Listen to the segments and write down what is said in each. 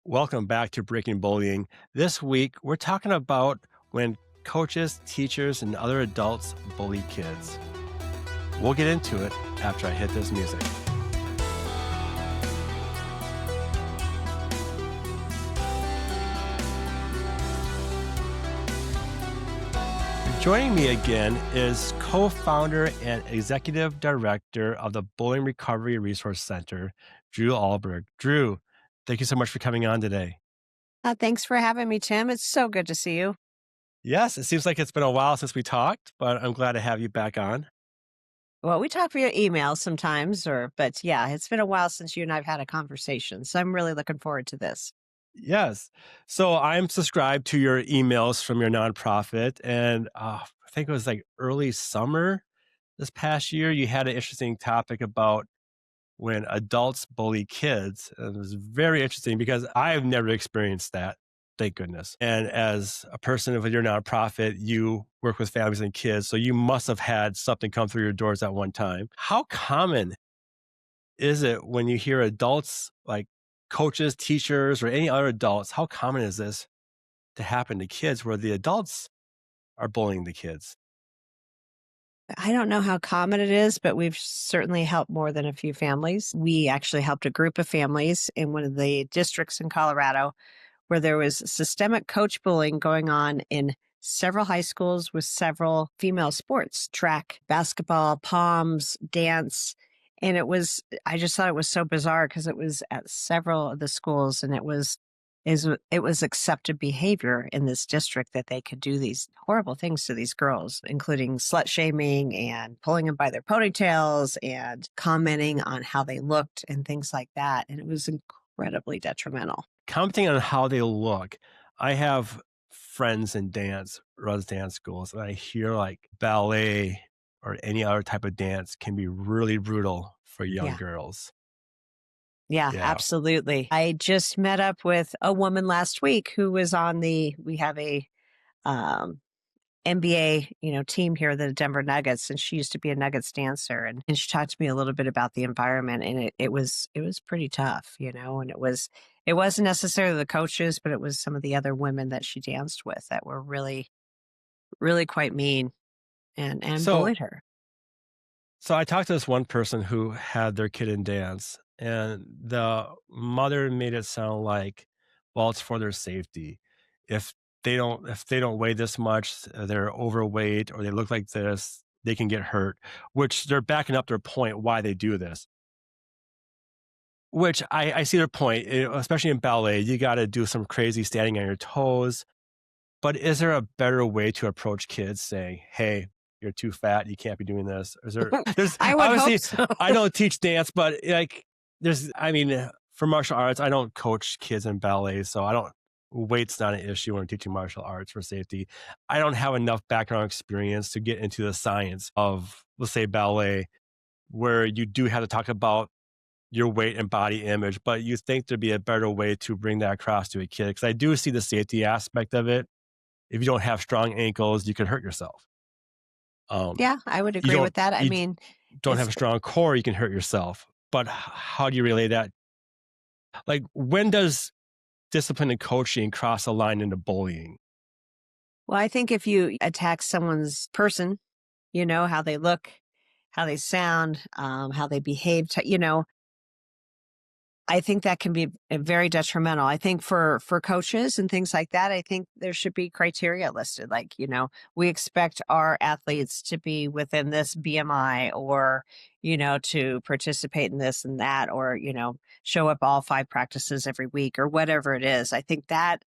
Welcome back to Breaking Bullying. This week, we're talking about when coaches, teachers, and other adults bully kids. We'll get into it after I hit this music. Joining me again is co-founder and executive director of the Bullying Recovery Resource Center, Dru Ahlborg. Dru, thank you so much for coming on today. Thanks for having me, Tim. It's so good to see you. Yes, it seems like it's been a while since we talked, but I'm glad to have you back on. Well, we talk via email sometimes, but yeah, it's been a while since you and I've had a conversation. So I'm really looking forward to this. Yes. So I'm subscribed to your emails from your nonprofit. And I think it was like early summer this past year, you had an interesting topic about when adults bully kids. And it was very interesting because I've never experienced that. Thank goodness. And as a person with your nonprofit, you work with families and kids. So you must have had something come through your doors at one time. How common is it when you hear adults like coaches, teachers, or any other adults? How common is this to happen to kids where the adults are bullying the kids? I don't know how common it is, but we've certainly helped more than a few families. We actually helped a group of families in one of the districts in Colorado where there was systemic coach bullying going on in several high schools with several female sports, track, basketball, poms, dance. And I just thought it was so bizarre because it was at several of the schools and it was accepted behavior in this district that they could do these horrible things to these girls, including slut shaming and pulling them by their ponytails and commenting on how they looked and things like that. And it was incredibly detrimental. Commenting on how they look. I have friends in dance, runs dance schools, and I hear like ballet or any other type of dance can be really brutal for young Yeah. girls. Yeah, Yeah. absolutely. I just met up with a woman last week who was we have a um, NBA, team here, the Denver Nuggets, and she used to be a Nuggets dancer. And she talked to me a little bit about the environment, and it was pretty tough, and it wasn't necessarily the coaches, but it was some of the other women that she danced with that were really, really quite mean and So bullied her. So I talked to this one person who had their kid in dance, and the mother made it sound like, well, it's for their safety. If if they don't weigh this much, they're overweight or they look like this, they can get hurt, which they're backing up their point why they do this. Which I see their point, especially in ballet, you got to do some crazy standing on your toes. But is there a better way to approach kids saying, hey, you're too fat, you can't be doing this? There's I would hope obviously, so. I don't teach dance, but like for martial arts, I don't coach kids in ballet. So weight's not an issue when I'm teaching martial arts for safety. I don't have enough background experience to get into the science of, let's say, ballet, where you do have to talk about your weight and body image, but you think there'd be a better way to bring that across to a kid. Because I do see the safety aspect of it. If you don't have strong ankles, you could hurt yourself. Yeah, I would You agree don't with that. I you mean, don't have it's a strong core, you can hurt yourself. But how do you relay that? Like, when does discipline and coaching cross a line into bullying? Well, I think if you attack someone's person, how they look, how they sound, how they behave, I think that can be very detrimental. I think for coaches and things like that, I think there should be criteria listed. Like, we expect our athletes to be within this BMI or, to participate in this and that, or, show up all 5 practices every week or whatever it is. I think that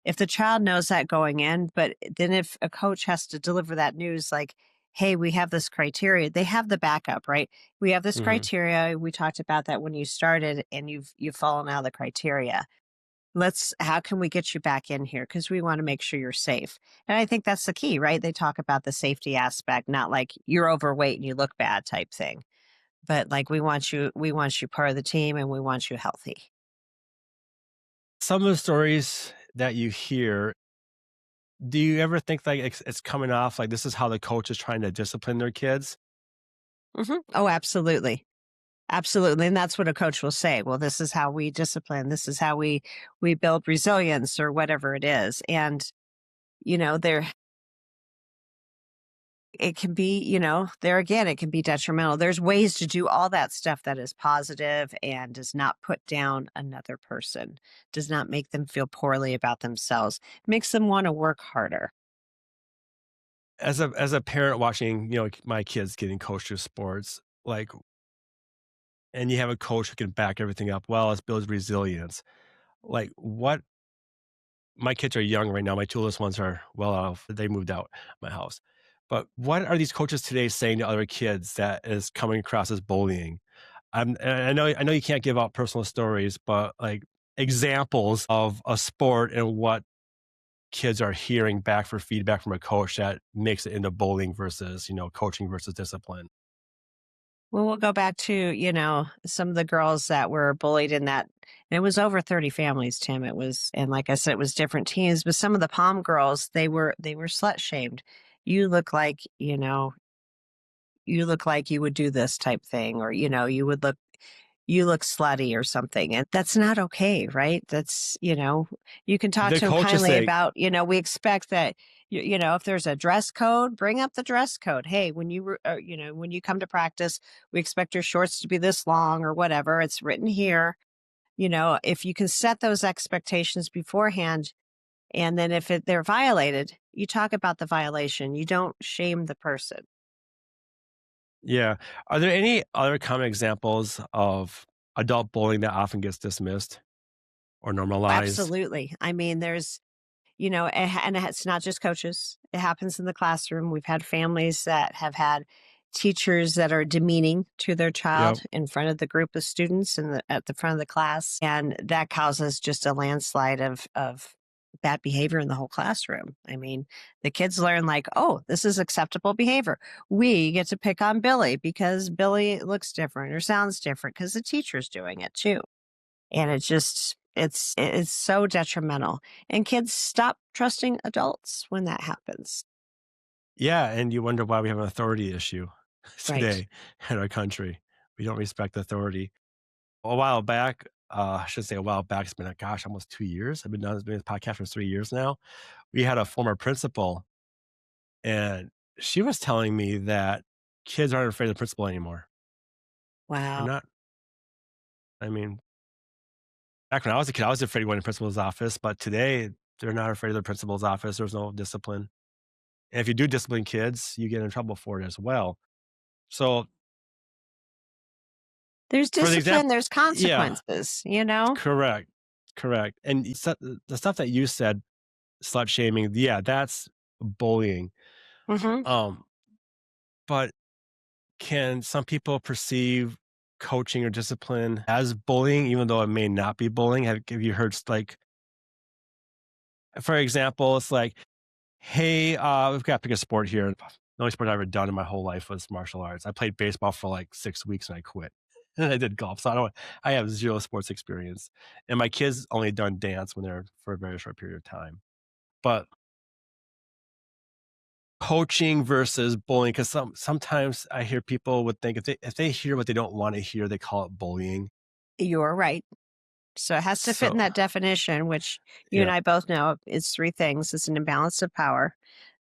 if the child knows that going in, but then if a coach has to deliver that news, like, hey, we have this criteria, they have the backup, right? We have this Mhm. criteria. We talked about that when you started and you've fallen out of the criteria. How can we get you back in here? Because we want to make sure you're safe. And I think that's the key, right? They talk about the safety aspect, not like you're overweight and you look bad type thing. But like we want you part of the team and we want you healthy. Some of the stories that you hear, do you ever think like it's coming off like this is how the coach is trying to discipline their kids? Oh, absolutely. Absolutely. And that's what a coach will say. Well, this is how we discipline. This is how we build resilience or whatever it is. And, there it can be, there again, it can be detrimental. There's ways to do all that stuff that is positive and does not put down another person, does not make them feel poorly about themselves, makes them want to work harder. As a parent watching, my kids getting coached through sports, like, and you have a coach who can back everything up well, it builds resilience. Like, what my kids are young right now. My two oldest ones are well off. They moved out my house. But what are these coaches today saying to other kids that is coming across as bullying? And I know you can't give out personal stories, but like examples of a sport and what kids are hearing back for feedback from a coach that makes it into bullying versus, coaching versus discipline. Well, we'll go back to, some of the girls that were bullied in that. And it was over 30 families, Tim. It was, and like I said, it was different teams, but some of the Palm girls, they were slut shamed. You look like, you look like you would do this type thing, or, you look slutty or something. And that's not okay, right? That's, you can talk The to them coaches kindly say, about, we expect that, if there's a dress code, bring up the dress code. Hey, when you come to practice, we expect your shorts to be this long or whatever. It's written here. If you can set those expectations beforehand, and then if they're violated, you talk about the violation. You don't shame the person. yeah. Are there any other common examples of adult bullying that often gets dismissed or normalized? Absolutely. I mean, and it's not just coaches. It happens in the classroom. We've had families that have had teachers that are demeaning to their child Yep. in front of the group of students at the front of the class, and that causes just a landslide of bad behavior in the whole classroom. I mean, the kids learn like, oh, this is acceptable behavior. We get to pick on Billy because Billy looks different or sounds different because the teacher's doing it too. And it's so detrimental, and kids stop trusting adults when that happens. Yeah, and you wonder why we have an authority issue Right. today in our country. We don't respect authority. A while back, I should say a while back, it's been, gosh, almost 2 years. I've been doing this podcast for 3 years now. We had a former principal, and she was telling me that kids aren't afraid of the principal anymore. They're Wow. not. I mean, back when I was a kid, I was afraid to go in the principal's office, but today, they're not afraid of the principal's office. There's no discipline. And if you do discipline kids, you get in trouble for it as well. So, There's for the discipline, example, there's yeah, consequences, you know? correct, correct. And the stuff that you said, slut shaming, yeah, that's bullying. Mhm. Um, but can some people perceive coaching or discipline as bullying, even though it may not be bullying? Have you heard like, for example, it's like, hey, we've got to pick a sport here. The only sport I've ever done in my whole life was martial arts. I played baseball for like 6 weeks and I quit. And I did golf. So I have zero sports experience. And my kids only done dance when they're for a very short period of time. But coaching versus bullying, because sometimes I hear people would think if they hear what they don't want to hear, they call it bullying. You're right. So it has to fit in So that definition, which you and yeah, I both know is three things. It's an imbalance of power,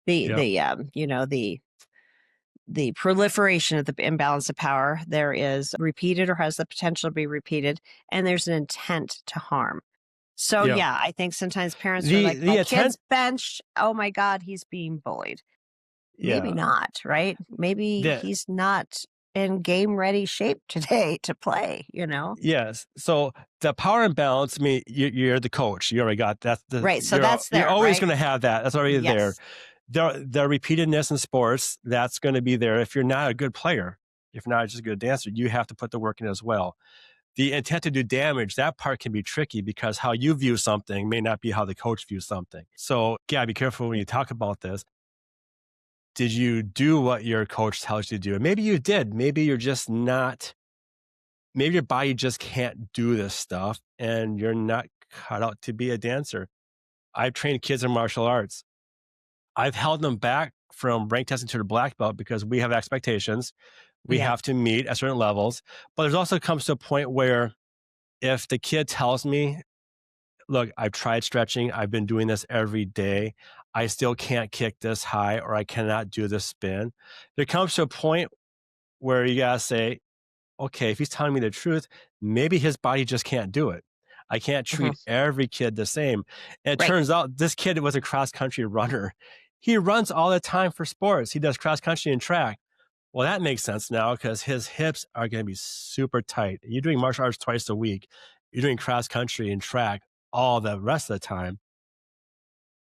the yep, the the proliferation of the imbalance of power. There is repeated or has the potential to be repeated, and there's an intent to harm. So yep. yeah, I think sometimes parents are The like, the my attempt, kid's benched. Oh my God, he's being bullied. Maybe yeah, not, right? Maybe the he's not in game ready shape today to play, you know? yes. So the power imbalance, I mean, you're the coach. You already got that's the Right. So that's you're there, always right? going to have that. That's already there. Yes. The repeatedness in sports, that's going to be there. If you're not a good player, if not just a good dancer, you have to put the work in as well. The intent to do damage, that part can be tricky because how you view something may not be how the coach views something. So, yeah, be careful when you talk about this. Did you do what your coach tells you to do? And maybe you did. Maybe you're just not, maybe your body just can't do this stuff and you're not cut out to be a dancer. I've trained kids in martial arts. I've held them back from rank testing to the black belt because we have expectations. We Yeah. have to meet at certain levels, but there's also comes to a point where if the kid tells me, look, I've tried stretching, I've been doing this every day, I still can't kick this high or I cannot do this spin. There comes to a point where you gotta say, okay, if he's telling me the truth, maybe his body just can't do it. I can't Mhm. treat every kid the same. And it Right. turns out this kid was a cross country runner. He runs all the time for sports. He does cross country and track. Well, that makes sense now because his hips are going to be super tight. You're doing martial arts twice a week. You're doing cross country and track all the rest of the time.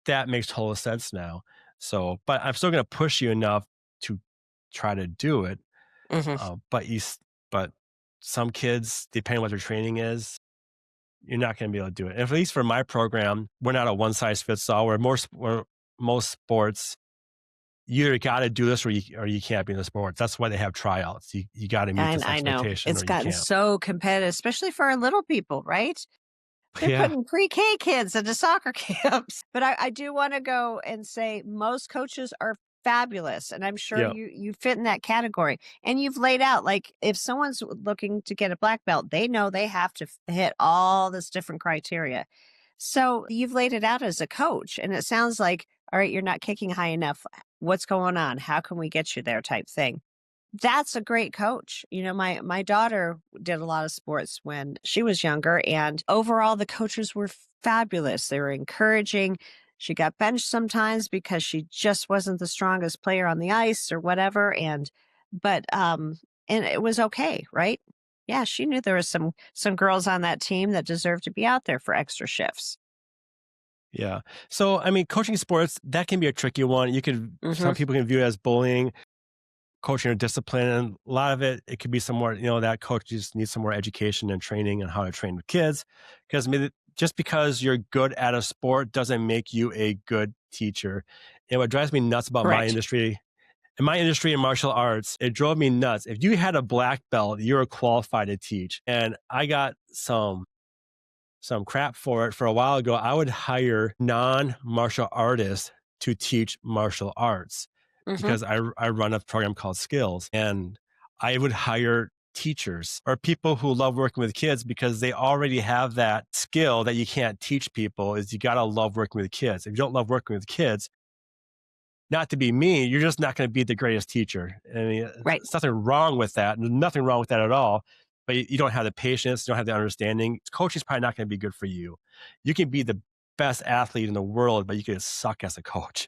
That makes total sense now. So, but I'm still going to push you enough to try to do it. Mhm. But but some kids, depending on what their training is, you're not going to be able to do it. And at least for my program, we're not a one size fits all. Where most sports, you either got to do this or you can't be in the sports. That's why they have tryouts. You got to meet And this I know expectation it's or you gotten can't. so competitive, especially for our little people, right? They're Yeah, putting pre-K kids into soccer camps. But I do want to go and say most coaches are fabulous. And I'm sure yeah, you fit in that category. And you've laid out like if someone's looking to get a black belt, they know they have to hit all this different criteria. So you've laid it out as a coach. And it sounds like, all right, you're not kicking high enough. What's going on? How can we get you there type thing? That's a great coach. You know, my daughter did a lot of sports when she was younger, and overall the coaches were fabulous. They were encouraging. She got benched sometimes because she just wasn't the strongest player on the ice or whatever, but and it was okay, right? Yeah, she knew there was some girls on that team that deserved to be out there for extra shifts. yeah. So, I mean, coaching sports, that can be a tricky one. Some Mhm. people can view it as bullying, coaching or discipline. And a lot of it, it could be some more, that coach just needs some more education and training on how to train with kids. Because just because you're good at a sport doesn't make you a good teacher. And what drives me nuts about Correct. in my industry in martial arts, it drove me nuts. If you had a black belt, you were qualified to teach. And I got some crap for it for a while ago. I would hire non-martial artists to teach martial arts Mhm. because I run a program called Skills, and I would hire teachers or people who love working with kids because they already have that skill that you can't teach people is you got to love working with kids. If you don't love working with kids, not to be me, you're just not going to be the greatest teacher. I mean, Right. there's nothing wrong with that. There's nothing wrong with that at all. But you don't have the patience, you don't have the understanding. Coaching is probably not going to be good for you. You can be the best athlete in the world, but you can suck as a coach. N-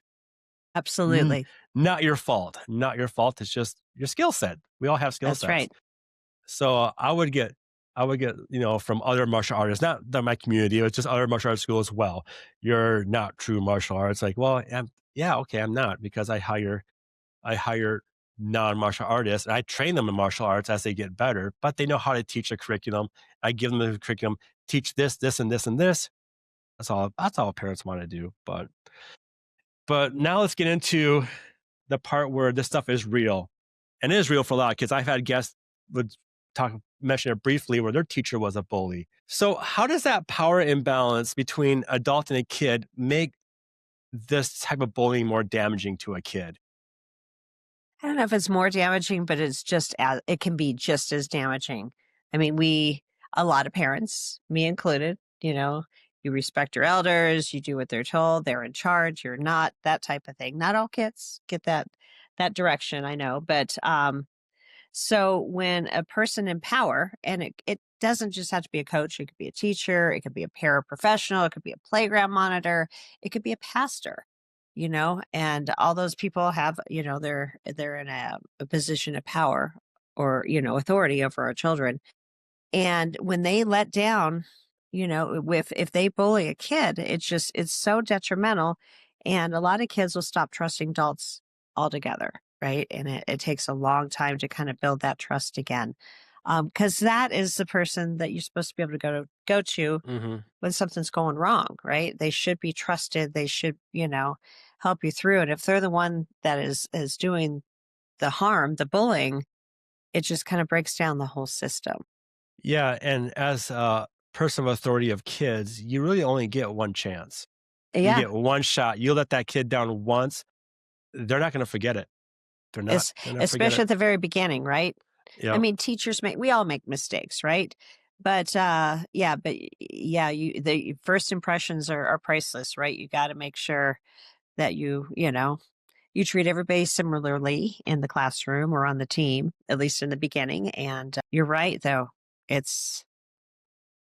Absolutely. Not your fault. Not your fault. It's just your skill set. We all have skill That's sets. right. So I would get, from other martial artists, not my community, it was just other martial arts schools as well. You're not true martial arts. Like, well, yeah, okay, I'm not because I hire non-martial artists and I train them in martial arts as they get better, but they know how to teach a curriculum. I give them the curriculum, teach this, this, and this, and this. That's all parents want to do. But now let's get into the part where this stuff is real. And it is real for a lot of kids. I've had guests would mention it briefly where their teacher was a bully. So how does that power imbalance between adult and a kid make this type of bullying more damaging to a kid? I don't know if it's more damaging, but it's just as it can be just as damaging. I mean, a lot of parents, me included, you respect your elders, you do what they're told, they're in charge, you're not, that type of thing. Not all kids get that direction, I know, but so when a person in power, and it doesn't just have to be a coach, it could be a teacher, it could be a paraprofessional, it could be a playground monitor, it could be a pastor, and all those people have, they're in a position of power or, authority over our children. And when they let down, if they bully a kid, it's so detrimental. And a lot of kids will stop trusting adults altogether, right? And it takes a long time to kind of build that trust again. Because that is the person that you're supposed to be able to go to Hmm. when something's going wrong, right? They should be trusted. They should, help you through it. If they're the one that is doing the harm, the bullying, it just kind of breaks down the whole system. Yeah, and as a person of authority of kids, you really only get one chance. You Yeah. get one shot. You let that kid down once, they're not going to forget it. They're not forget Especially it. at the very beginning, right? I Yep. mean, we all make mistakes, right? But yeah, yeah, the first impressions are priceless, right? You got to make sure that you treat everybody similarly in the classroom or on the team, at least in the beginning. And you're right, though. It's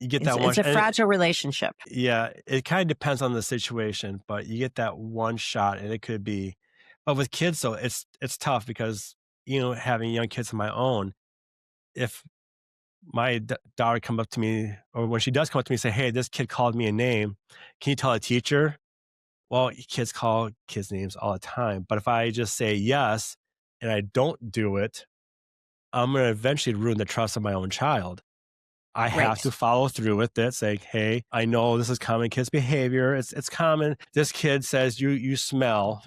You get that one it's sh a and fragile relationship, yeah, it kinda depends on the situation, but you get that one shot, and it could be but with kids, though, it's tough because, having young kids of my own, if my daughter come up to me or when she does come up to me and say, "Hey, this kid called me a name. Can you tell a teacher?" Well, kids call kids names all the time, but if I just say yes and I don't do it, I'm gonna eventually ruin the trust of my own child. I have to right? follow through with it, saying, "Hey, I know this is common kids behavior. It's common. This kid says you smell.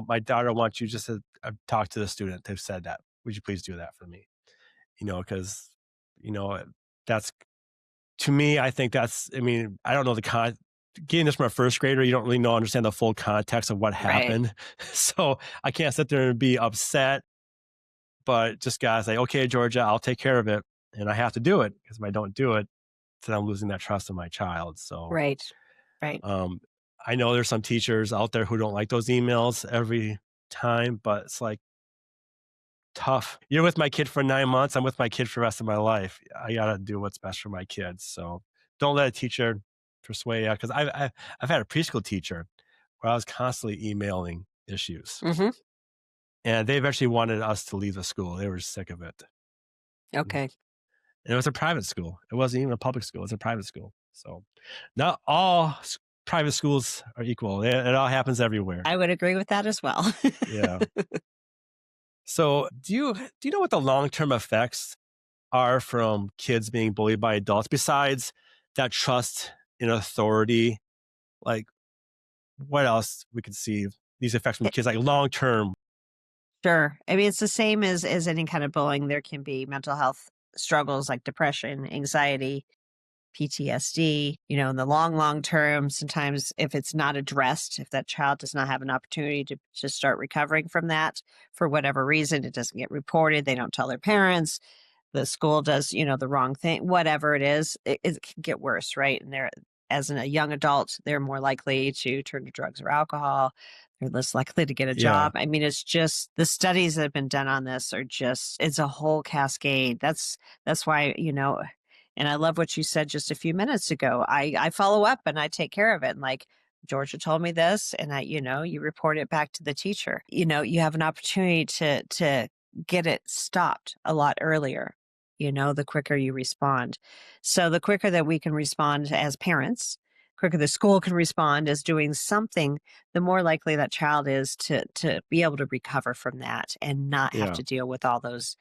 My daughter wants you just to talk to the student. They've said that. Would you please do that for me? Because you know that's to me. I think that's. I mean, I don't know the getting this from a first grader. You don't really understand the full context of what Right. happened, so I can't sit there and be upset. But just gotta say, okay, Georgia, I'll take care of it, and I have to do it because if I don't do it, then I'm losing that trust in my child. So, Right. Right. um, I know there's some teachers out there who don't like those emails every time, but it's like tough. You're with my kid for 9 months. I'm with my kid for the rest of my life. I gotta do what's best for my kids. So don't let a teacher persuade you. Because I've had a preschool teacher where I was constantly emailing issues, Hmm. and they eventually wanted us to leave the school. They were sick of it. Okay. And it was a private school. It wasn't even a public school. It was a private school. So not all private schools are equal. It all happens everywhere. I would agree with that as well. Yeah. So do you know what the long-term effects are from kids being bullied by adults besides that trust in authority? Like what else we could see these effects from kids like long term? Sure. I mean, it's the same as any kind of bullying. There can be mental health struggles like depression, anxiety, PTSD, in the long term. Sometimes if it's not addressed, if that child does not have an opportunity to start recovering from that for whatever reason, it doesn't get reported. They don't tell their parents. The school does, the wrong thing, whatever it is, it can get worse, right? And they're, as a young adult, they're more likely to turn to drugs or alcohol. They're less likely to get a Yeah. job. I mean, it's just the studies that have been done on this it's a whole cascade. That's why, and I love what you said just a few minutes ago. I follow up and I take care of it. And like Georgia told me this, and you report it back to the teacher. You have an opportunity to get it stopped a lot earlier, the quicker you respond. So the quicker that we can respond as parents, quicker the school can respond as doing something, the more likely that child is to be able to recover from that and not have Yeah. to deal with all those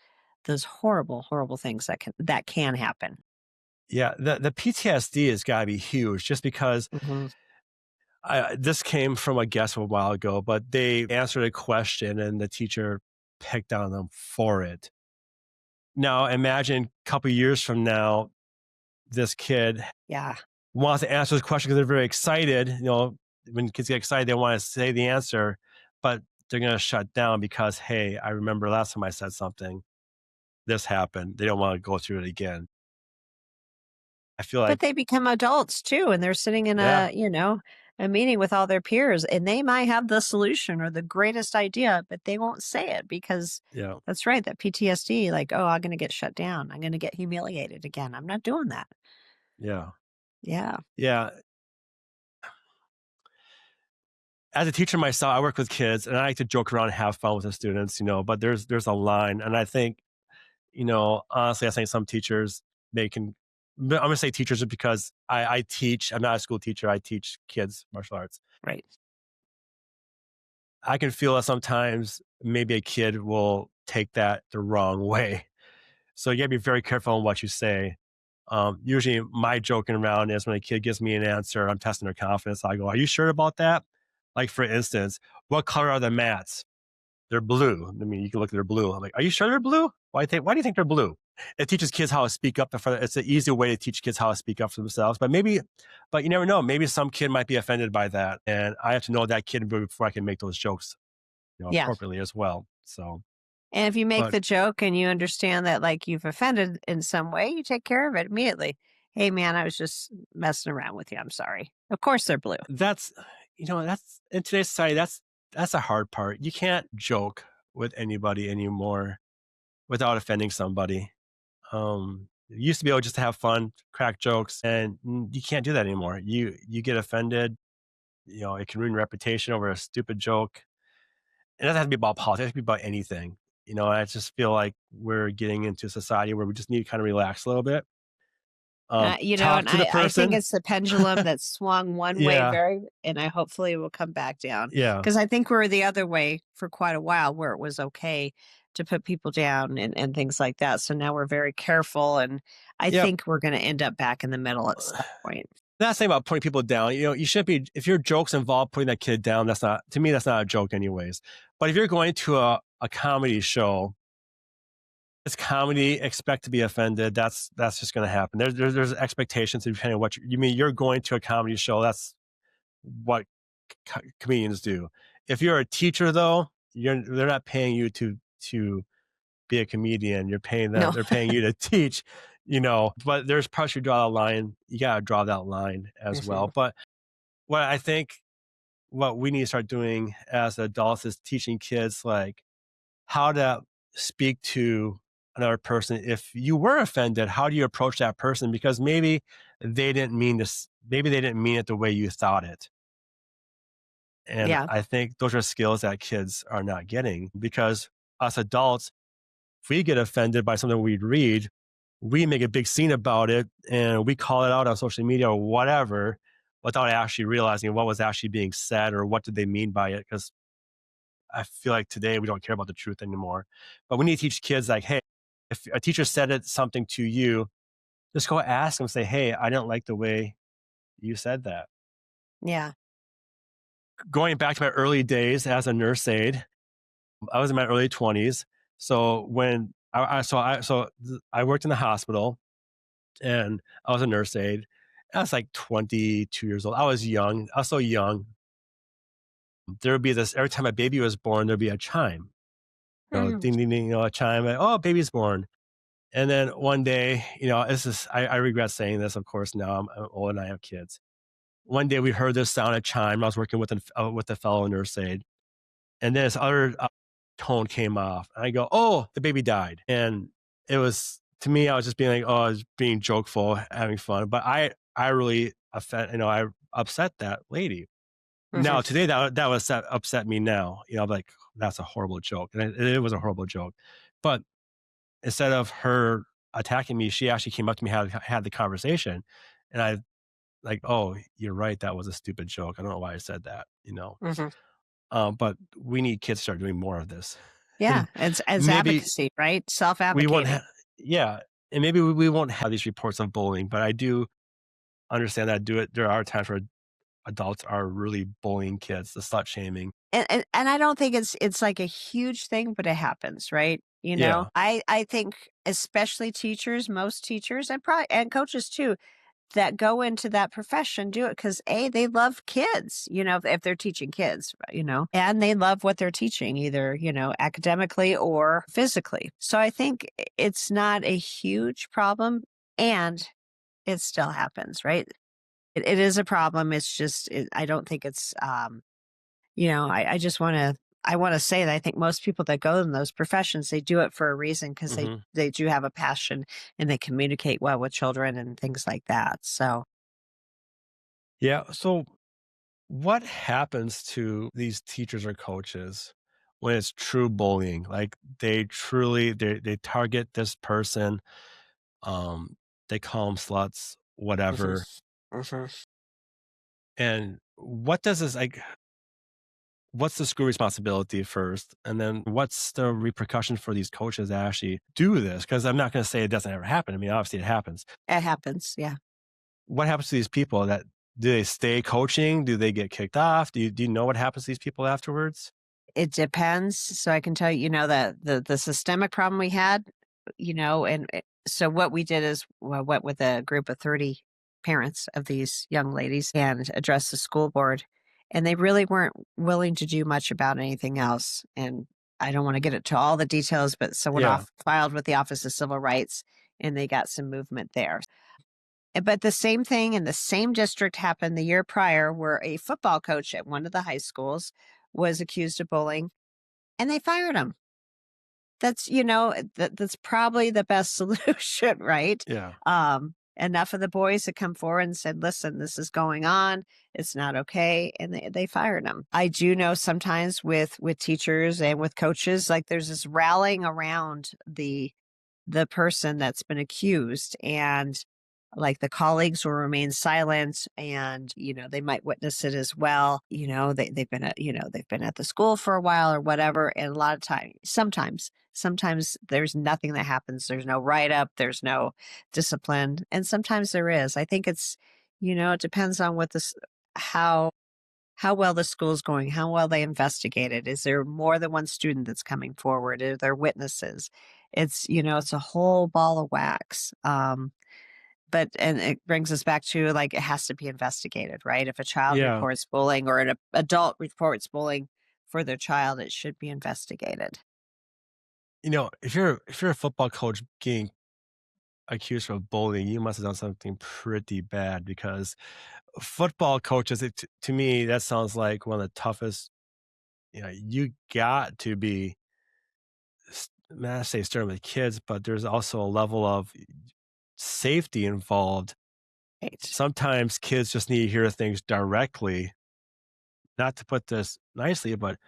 horrible things that can happen. Yeah. The PTSD has got to be huge just because Hmm. this came from a guest a while ago, but they answered a question and the teacher picked on them for it. Now, imagine a couple years from now, this kid Yeah. wants to answer this question because they're very excited. When kids get excited, they want to say the answer, but they're going to shut down because, hey, I remember last time I said something, this happened. They don't want to go through it again. I feel But like, they become adults too, and they're sitting in yeah, a meeting with all their peers, and they might have the solution or the greatest idea, but they won't say it because yeah, that's right, that PTSD, like, oh, I'm going to get shut down. I'm going to get humiliated again. I'm not doing that. yeah, Yeah. yeah. As a teacher myself, I work with kids and I like to joke around and have fun with the students, but there's a line. And I think, honestly, I think some teachers, they can, but I'm going to say teachers because I teach, I'm not a school teacher. I teach kids martial arts. Right. I can feel that sometimes maybe a kid will take that the wrong way. So you gotta be very careful on what you say. Usually my joking around is when a kid gives me an answer, I'm testing their confidence. I go, are you sure about that? Like for instance, what color are the mats? They're blue. I mean, you can look at they're blue. I'm like, are you sure they're blue? Why do you think they're blue? It teaches kids how to speak up. It's an easy way to teach kids how to speak up for themselves. But you never know. Maybe some kid might be offended by that. And I have to know that kid before I can make those jokes, Yeah. appropriately as well. So, And if you make but the joke and you understand that like you've offended in some way, you take care of it immediately. Hey man, I was just messing around with you. I'm sorry. Of course they're blue. that's, that's in today's society, that's a hard part. You can't joke with anybody anymore without offending somebody. You used to be able just to have fun, crack jokes, and you can't do that anymore. You get offended, it can ruin your reputation over a stupid joke. It doesn't have to be about politics, it can be about anything. I just feel like we're getting into a society where we just need to kind of relax a little bit. And Talk to the I think person. it's the pendulum that swung one way Yeah, and I hopefully it will come back down. yeah, Because I think we were the other way for quite a while where it was okay to put people down and things like that. So now we're very careful. And I yep. think we're going to end up back in the middle at some point. Not saying about putting people down. You shouldn't be, if your jokes involve putting that kid down, that's not, to me, that's not a joke anyways. But if you're going to a comedy show, it's comedy, expect to be offended. That's just going to happen. There's expectations depending on what you mean. You're going to a comedy show. That's what comedians do. If you're a teacher though, they're not paying you to be a comedian. No. They're paying you to teach, but there's pressure to draw that line. You got to draw that line as well. Mhm. But what I think what we need to start doing as adults is teaching kids like how to speak to another person. If you were offended, how do you approach that person? Because maybe they didn't mean this. Maybe they didn't mean it the way you thought it. And Yeah. I think those are skills that kids are not getting because us adults, if we get offended by something we read, we make a big scene about it and we call it out on social media or whatever without actually realizing what was actually being said or what did they mean by it. Because I feel like today we don't care about the truth anymore. But we need to teach kids like, hey, if a teacher said something to you, just go ask them, say, hey, I didn't like the way you said that. Yeah. Going back to my early days as a nurse aide, I was in my early 20s. So when I worked in the hospital and I was a nurse aide. I was like 22 years old. I was young. I was so young. There would be this every time a baby was born, there'd be a chime. Mhm. Ding ding ding, a chime. Like, oh, baby's born. And then one day, I regret saying this, of course, now I'm old and I have kids. One day we heard this sound, a chime. I was working with a fellow nurse aide. And then this other tone came off. And I go, oh, the baby died. And it was, to me, I was just being like, oh, I was being jokeful, having fun. But I really I upset that lady. Now, Mhm. today, that was upset me now. I'm like, that's a horrible joke. And it was a horrible joke. But instead of her attacking me, she actually came up to me, had the conversation. And I, like, oh, you're right. That was a stupid joke. I don't know why I said that. Mhm. But we need kids to start doing more of this. Yeah. And It's maybe advocacy, right? we won't Self-advocating. have, yeah. And maybe we won't have these reports of bullying, but I do understand that there are times where adults are really bullying kids, the slut shaming. And I don't think it's like a huge thing, but it happens, right? Yeah. I think especially teachers, most teachers and probably and coaches too, that go into that profession do it because they love kids, if they're teaching kids, and they love what they're teaching, either, academically or physically. So I think it's not a huge problem and it still happens, right? It is a problem. It's just, I don't think it's, I just I want to say that I think most people that go in those professions, they do it for a reason because Hmm. they do have a passion and they communicate well with children and things like that. So Yeah. So what happens to these teachers or coaches when it's true bullying? Like they target this person, um, they call them sluts, mhm, whatever. mhm. And what does this like what's the school responsibility first? And then what's the repercussion for these coaches that actually do this? Because I'm not going to say it doesn't ever happen. I mean, obviously it happens. It happens. Yeah. What happens to these people that do they stay coaching? Do they get kicked off? Do you know what happens to these people afterwards? It depends. So I can tell you, that the systemic problem we had, so what we did is went with a group of 30 parents of these young ladies and addressed the school board. And they really weren't willing to do much about anything else. And I don't want to get into all the details, but someone Yeah. filed with the Office of Civil Rights and they got some movement there. But the same thing in the same district happened the year prior, where a football coach at one of the high schools was accused of bullying and they fired him. That's, that's probably the best solution, right? Yeah. Enough of the boys had come forward and said, listen, this is going on. It's not okay. And they fired him. I do know sometimes with teachers and with coaches, like there's this rallying around the person that's been accused, and like the colleagues will remain silent, and they might witness it as well. They've been at they've been at the school for a while or whatever, and a lot of time sometimes there's nothing that happens. There's no write-up, there's no discipline, and sometimes there is. I think it's it depends on what this how well the school's going, how well they investigated. Is there more than one student that's coming forward? Are there witnesses? It's a whole ball of wax. And it brings us back to, like, it has to be investigated, right? If a child Yeah. reports bullying or an adult reports bullying for their child, it should be investigated. If you're a football coach getting accused of bullying, you must have done something pretty bad because football coaches, to me, that sounds like one of the toughest. You got to be, not to say stern with kids, but there's also a level of safety involved. Right. Sometimes kids just need to hear things directly. Not to put this nicely, but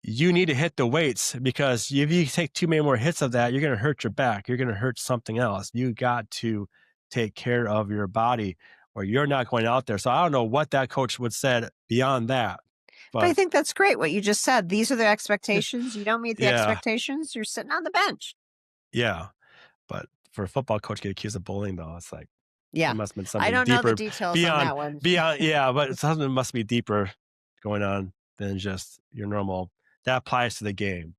you need to hit the weights because if you take too many more hits of that, you're going to hurt your back. You're going to hurt something else. You got to take care of your body or you're not going out there. So I don't know what that coach would said beyond that, But I but think that's great what you just said. These are the expectations. You don't meet the yeah, expectations, you're sitting on the bench. yeah. But for a football coach to get accused of bullying, though, it's like Yeah. it must have been I something don't know the deeper details on beyond, that one. yeah, but something must be deeper going on than just your normal. That applies to the game.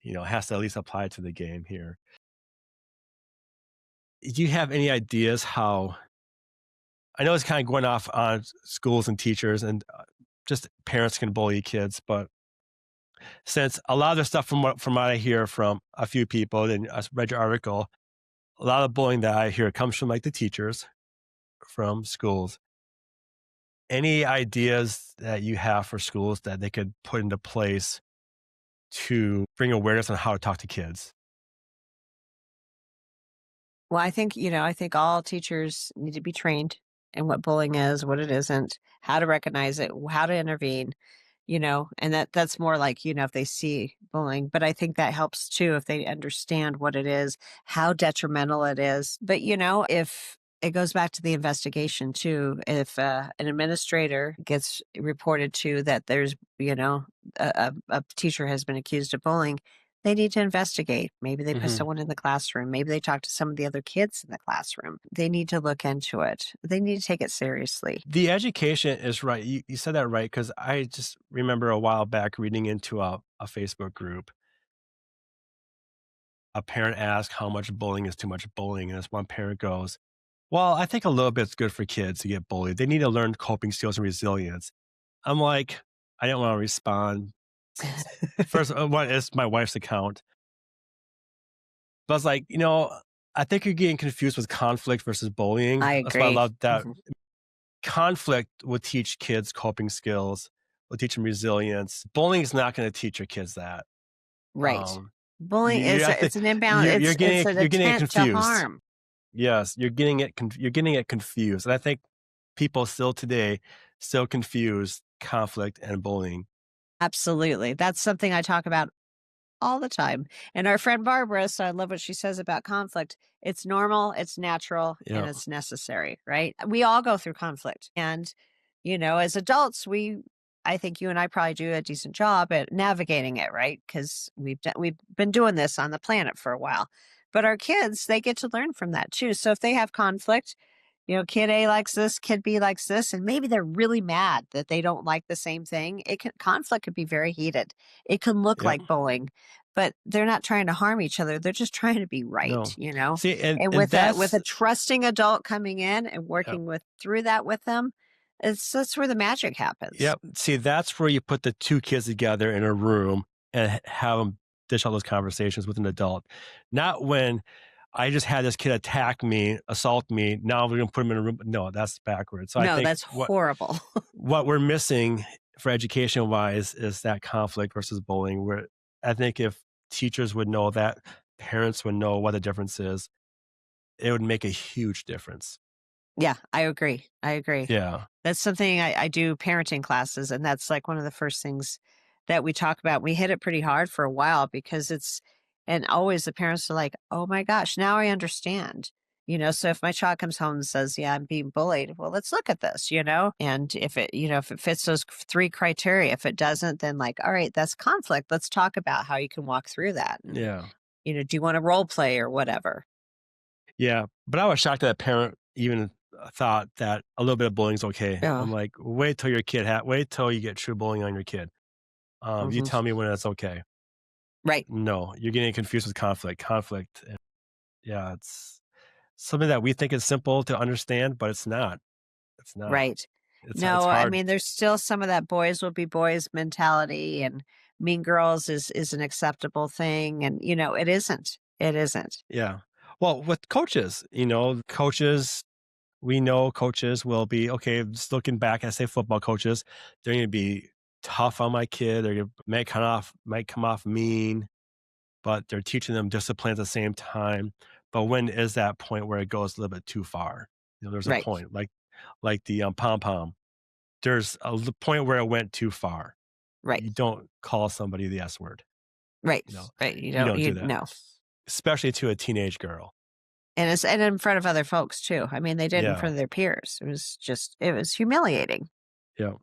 It has to at least apply to the game here. Do you have any ideas how? I know it's kind of going off on schools and teachers and just parents can bully kids, but since a lot of the stuff from what I hear from a few people, and I read your article, a lot of bullying that I hear comes from like the teachers from schools. Any ideas that you have for schools that they could put into place to bring awareness on how to talk to kids? Well, I think all teachers need to be trained in what bullying is, what it isn't, how to recognize it, how to intervene, and that's more like, if they see bullying. But I think that helps too if they understand what it is, how detrimental it is. But, if it goes back to the investigation too, if an administrator gets reported to that there's, a teacher has been accused of bullying, they need to investigate. Maybe they put Hmm. someone in the classroom. Maybe they talk to some of the other kids in the classroom. They need to look into it. They need to take it seriously. The education is right. You said that right because I just remember a while back reading into a Facebook group. A parent asked how much bullying is too much bullying, and this one parent goes, "Well, I think a little bit's good for kids to get bullied. They need to learn coping skills and resilience." I'm like, I didn't want to respond. First, one is my wife's account, but I was like, I think you're getting confused with conflict versus bullying. I That's why I agree. love that Mhm. conflict will teach kids coping skills, will teach them resilience. Bullying is not going to teach your kids that. Right. Um, Bullying you is have to, it's an inbound. It's an you're getting it intent to confused. harm. Yes, you're getting it confused, and I think people still today still confuse conflict and bullying. Absolutely. That's something I talk about all the time. And our friend Barbara, so I love what she says about conflict. It's normal, it's natural, and Yeah. it's necessary, right? We all go through conflict. And, as adults, I think you and I probably do a decent job at navigating it, right? Because we've been doing this on the planet for a while. But our kids, they get to learn from that too. So if they have conflict, kid A likes this, kid B likes this, and maybe they're really mad that they don't like the same thing. Conflict could be very heated. It can look Yep. like bullying, but they're not trying to harm each other. They're just trying to be No. right. See, and And and with that's a trusting adult coming in and yep, working through that with them, that's where the magic happens. yep. See, that's where you put the 2 kids together in a room and have them dish all those conversations with an adult. Not when I just had this kid attack me, assault me. Now we're gonna put him in a room. No, that's backwards. So I No, think that's horrible. what we're missing for education wise is that conflict versus bullying. Where I think if teachers would know that, parents would know what the difference is, it would make a huge difference. Yeah, I agree. I agree. Yeah. That's something I do parenting classes, and that's like one of the first things that we talk about. We hit it pretty hard for a while because and always the parents are like, oh my gosh, now I understand. So if my child comes home and says, yeah, I'm being bullied, well, let's look at this, and if it fits those three criteria, if it doesn't, then like, all right, that's conflict. Let's talk about how you can walk through that. And, Yeah. do you want to role play or whatever? Yeah. But I was shocked that a parent even thought that a little bit of bullying is okay. Yeah. I'm like, wait till you get true bullying on your kid. You Hmm. tell me when it's okay. Right. No, you're getting confused with conflict. Conflict. Yeah, it's something that we think is simple to understand, but it's not. It's not. Right. It's No, I hard. mean, there's still some of that boys will be boys mentality, and mean girls is an acceptable thing. And, it isn't. It isn't. Yeah. Well, with coaches, we know coaches will be okay. Just looking back, I say football coaches, they're going to be tough on my kid. They're going to might come off mean, but they're teaching them discipline at the same time. But when is that point where it goes a little bit too far? There's a Right. point like the pom pom. There's point where it went too far. Right. You don't call somebody the S word. Right. You know, Right. you don't do You that, know. especially to a teenage girl. And in front of other folks too. I mean, they did it in Yeah, front of their peers. It was humiliating. yeah.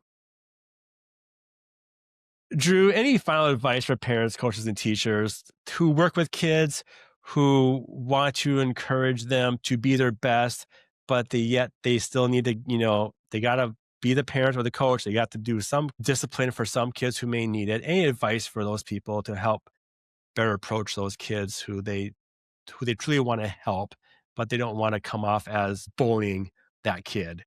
Drew, any final advice for parents, coaches, and teachers who work with kids who want to encourage them to be their best, but yet they still need to, they got to be the parent or the coach. They got to do some discipline for some kids who may need it. Any advice for those people to help better approach those kids who they truly want to help, but they don't want to come off as bullying that kid?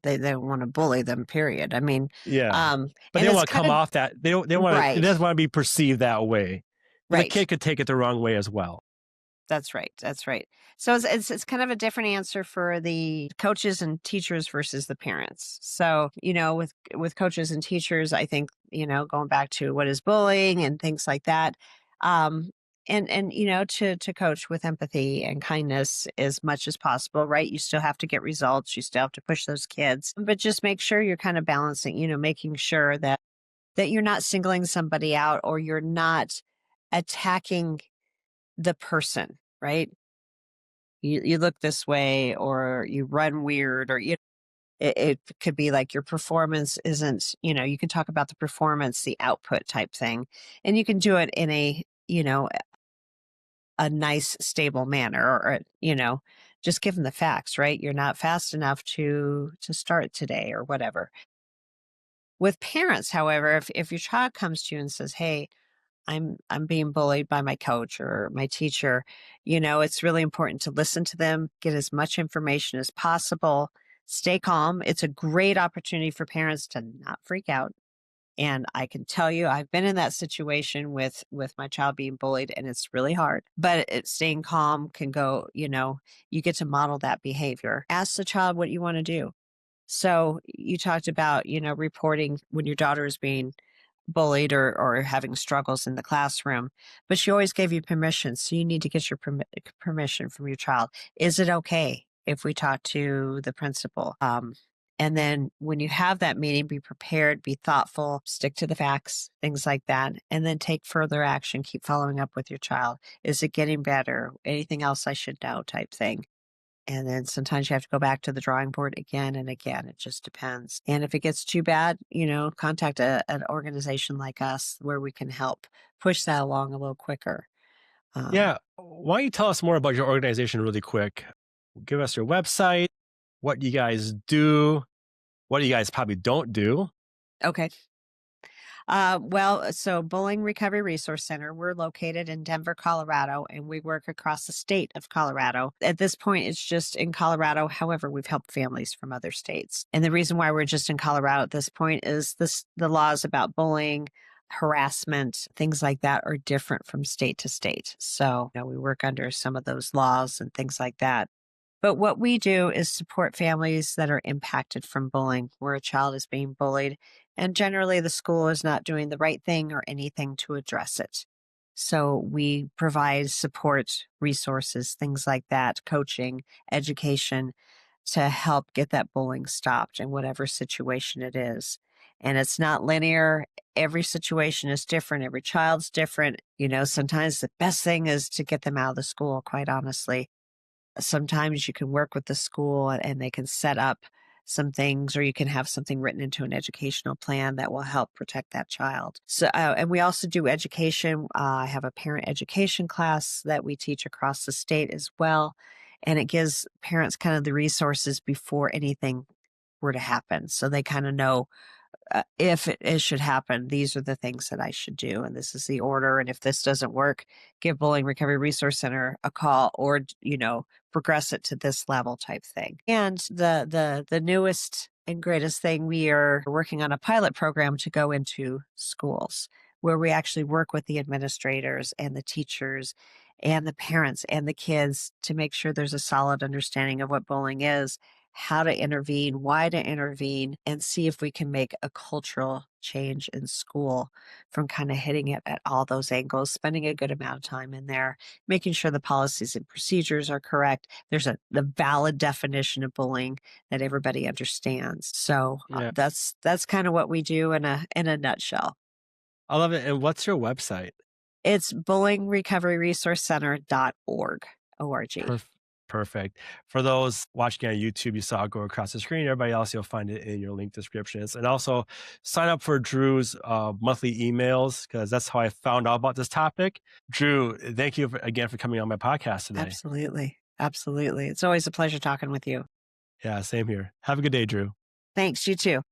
They don't want to bully them, period. I mean, Yeah. But they and don't it's want to kind come of off that they want to it right. doesn't want to be perceived that way. The Right. kid could take it the wrong way as well. That's right. That's right. So it's kind of a different answer for the coaches and teachers versus the parents. So, with coaches and teachers, I think, going back to what is bullying and things like that. Um and to coach with empathy and kindness as much as possible, right? You still have to get results, you still have to push those kids, but just make sure you're kind of balancing, making sure that you're not singling somebody out, or you're not attacking the person, right? You look this way, or you run weird, or it could be like your performance isn't, you can talk about the performance, the output type thing, and you can do it in a nice, stable manner, or just give them the facts, right? You're not fast enough to start today, or whatever. With parents, however, if your child comes to you and says, hey, I'm being bullied by my coach or my teacher, it's really important to listen to them, get as much information as possible, stay calm. It's a great opportunity for parents to not freak out. And I can tell you, I've been in that situation with my child being bullied, and it's really hard. But staying calm can go, you get to model that behavior. Ask the child what you want to do. So you talked about, reporting when your daughter is being bullied, or having struggles in the classroom, but she always gave you permission. So you need to get your permission from your child. Is it okay if we talk to the principal? And then when you have that meeting, be prepared, be thoughtful, stick to the facts, things like that, and then take further action. Keep following up with your child. Is it getting better? Anything else I should know, type thing. And then sometimes you have to go back to the drawing board again and again. It just depends. And if it gets too bad, contact an organization like us where we can help push that along a little quicker. Um, Yeah. Why don't you tell us more about your organization really quick? Give us your website, what you guys do, what you guys probably don't do. okay. So Bullying Recovery Resource Center, we're located in Denver, Colorado, and we work across the state of Colorado. At this point, it's just in Colorado. However, we've helped families from other states. And the reason why we're just in Colorado at this point is the laws about bullying harassment, things like that are different from state to state. So, we work under some of those laws and things like that. But what we do is support families that are impacted from bullying, where a child is being bullied, and generally the school is not doing the right thing or anything to address it. So we provide support, resources, things like that, coaching, education to help get that bullying stopped in whatever situation it is. And it's not linear. Every situation is different. Every child's different. Sometimes the best thing is to get them out of the school, quite honestly. Sometimes you can work with the school and they can set up some things, or you can have something written into an educational plan that will help protect that child. So, and we also do education. I have a parent education class that we teach across the state as well. And it gives parents kind of the resources before anything were to happen. So they kind of know, if it should happen, these are the things that I should do, and this is the order. And if this doesn't work, give Bullying Recovery Resource Center a call, or progress it to this level type thing. And the newest and greatest thing, we are working on a pilot program to go into schools where we actually work with the administrators and the teachers and the parents and the kids to make sure there's a solid understanding of what bullying is, how to intervene, why to intervene, and see if we can make a cultural change in school from kind of hitting it at all those angles, spending a good amount of time in there, making sure the policies and procedures are correct. There's the valid definition of bullying that everybody understands. So Yeah. that's kind of what we do in a nutshell. I love it. And what's your website? It's bullyingrecoveryresourcecenter.org. O-R-G. Perf- Perfect. For those watching on YouTube, you saw it go across the screen. Everybody else, you'll find it in your link descriptions. And also sign up for Dru's monthly emails, because that's how I found out about this topic. Dru, thank you again for coming on my podcast today. Absolutely. Absolutely. It's always a pleasure talking with you. Yeah, same here. Have a good day, Dru. Thanks. You too.